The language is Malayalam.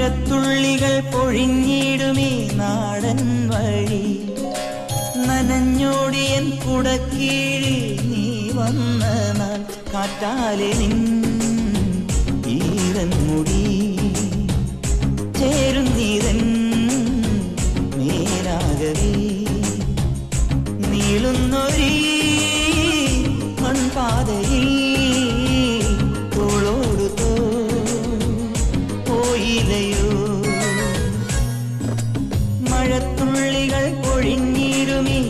മഴത്തുള്ളികൾ പൊഴിഞ്ഞിടുമീ നാടൻ വഴി നനഞ്ഞോടിയൻ കുടക്കീഴിൽ നീ വന്ന നാൾ കാറ്റാലെ നിൻ ഈരൻ മുടി ചേരുന്നീതൻ മേലാകവേ നീളുന്നൊരീ മൺപാതയിൽ തോളോടു പോയില്ലയോ മഴത്തുള്ളികൾ പൊഴിഞ്ഞിരുമീ